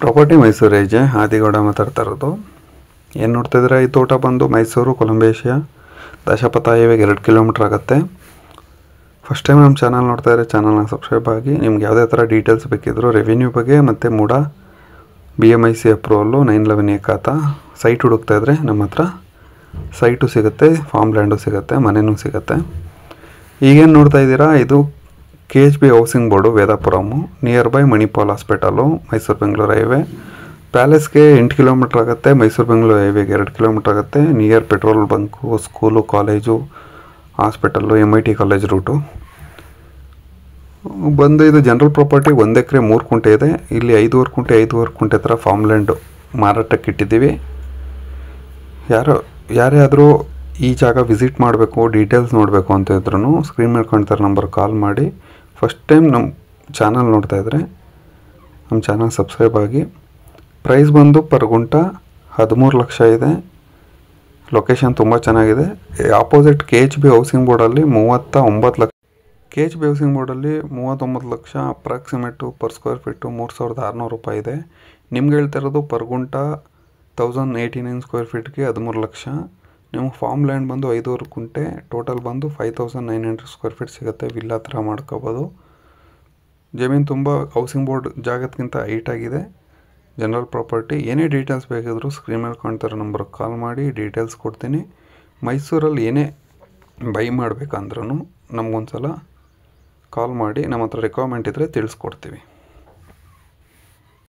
Property Mysuru ಏಜೆ ಆದಿಗೌಡ ಮಾತಾಡ್ತಾ ಇರೋದು. ಏನು ನೋಡ್ತಾ ಇದ್ದೀರಾ, ಈ ತೋಟ ಬಂದು ಮೈಸೂರು ಕೊಲಂಬೇಶಿಯಾ ದಶಪಥ ಹೈವೇಗೆ 2 ಕಿಲೋಮೀಟ್ರ್ ಆಗುತ್ತೆ. ಫಸ್ಟ್ ಟೈಮ್ ನಮ್ಮ ಚಾನಲ್ ನೋಡ್ತಾ ಇದ್ದರೆ ಚಾನಲ್ನ ಸಬ್ಸ್ಕ್ರೈಬ್ ಆಗಿ. ನಿಮ್ಗೆ ಯಾವುದೇ ಥರ ಡೀಟೇಲ್ಸ್ ಬೇಕಿದ್ರು ರೆವಿನ್ಯೂ ಬಗ್ಗೆ ಮತ್ತು ಮೂಡ BMIC ಅಪ್ರೂವಲ್ಲು 911A ಖಾತಾ ಸೈಟ್ ಹುಡುಕ್ತಾ ಇದ್ದರೆ ನಮ್ಮ ಹತ್ರ ಸೈಟು ಸಿಗುತ್ತೆ, ಫಾರ್ಮ್ ಲ್ಯಾಂಡು ಸಿಗುತ್ತೆ, ಮನೆಯೂ ಸಿಗುತ್ತೆ. ಈಗೇನು ನೋಡ್ತಾ ಇದ್ದೀರಾ, ಇದು KHB ಹೌಸಿಂಗ್ ಬೋರ್ಡು ವೇದಾಪುರಮು, near by Manipal hospital, Mysuru Bengaluru highway. ಪ್ಯಾಲೇಸ್ಗೆ 8 ಕಿಲೋಮೀಟ್ರ್ ಆಗುತ್ತೆ, ಮೈಸೂರು ಬೆಂಗಳೂರು ಹೈವೇಗೆ 2 ಕಿಲೋಮೀಟ್ರ್ ಆಗುತ್ತೆ. Near petrol bunk, school, college, hospital, MIT college route ಬಂದು. ಇದು ಜನರಲ್ ಪ್ರಾಪರ್ಟಿ, 1 ಎಕರೆ 3 ಕುಂಟೆ ಇದೆ. ಇಲ್ಲಿ 5.5 ಕುಂಟೆ ಥರ ಫಾರ್ಮ್ ಲ್ಯಾಂಡು ಮಾರಾಟಕ್ಕೆ ಇಟ್ಟಿದ್ದೀವಿ. ಯಾರೇ ಆದರೂ ಈ ಜಾಗ ವಿಸಿಟ್ ಮಾಡಬೇಕು, ಡೀಟೇಲ್ಸ್ ನೋಡಬೇಕು ಅಂತ ಇದ್ರೂ ಸ್ಕ್ರೀನ್ ಮೇಲೆ ಕಾಣ್ತಾರೆ ನಂಬರ್ ಕಾಲ್ ಮಾಡಿ. ಫಸ್ಟ್ ಟೈಮ್ ನಮ್ಮ ಚಾನಲ್ ನೋಡ್ತಾ ಇದ್ದರೆ ನಮ್ಮ ಚಾನಲ್ ಸಬ್ಸ್ಕ್ರೈಬ್ ಆಗಿ. ಪ್ರೈಸ್ ಬಂದು ಪರ್ ಗುಂಟ 13 ಲಕ್ಷ ಇದೆ. ಲೊಕೇಶನ್ ತುಂಬ ಚೆನ್ನಾಗಿದೆ. ಆಪೋಸಿಟ್ KHB ಹೌಸಿಂಗ್ ಬೋರ್ಡಲ್ಲಿ 39 ಲಕ್ಷ. KHB ಹೌಸಿಂಗ್ ಬೋರ್ಡಲ್ಲಿ 39 lakh approximate per square feet 3600 ರೂಪಾಯಿ ಇದೆ. ನಿಮ್ಗೆ ಹೇಳ್ತಾ ಇರೋದು ಪರ್ ಗುಂಟ 1089 ಸ್ಕ್ವೇರ್ ಫೀಟ್ಗೆ 13 ಲಕ್ಷ. ನಿಮ್ಗೆ ಫಾರ್ಮ್ ಲ್ಯಾಂಡ್ ಬಂದು 5 ಕುಂಟೆ, ಟೋಟಲ್ ಬಂದು 5900 ಸ್ಕ್ವೇರ್ ಫೀಟ್ ಸಿಗುತ್ತೆ. ವಿಲ್ಲಾ ಥರ ಮಾಡ್ಕೋಬೋದು. ಜಮೀನು ತುಂಬ ಹೌಸಿಂಗ್ ಬೋರ್ಡ್ ಜಾಗಕ್ಕಿಂತ ಹೈಟ್ ಆಗಿದೆ. General property. ಏನೇ ಡೀಟೇಲ್ಸ್ ಬೇಕಿದ್ರು ಸ್ಕ್ರೀನ್ ಮೇಲೆ ಕಾಣ್ತಾರೆ ನಂಬರ್ಗೆ ಕಾಲ್ ಮಾಡಿ ಡೀಟೇಲ್ಸ್ ಕೊಡ್ತೀನಿ. ಮೈಸೂರಲ್ಲಿ ಏನೇ ಬೈ ಮಾಡಬೇಕಂದ್ರೂ ನಮಗೊಂದು ಸಲ ಕಾಲ್ ಮಾಡಿ, ನಮ್ಮ ಹತ್ರ ರಿಕ್ವೈರ್ಮೆಂಟ್ ಇದ್ದರೆ ತಿಳಿಸ್ಕೊಡ್ತೀವಿ.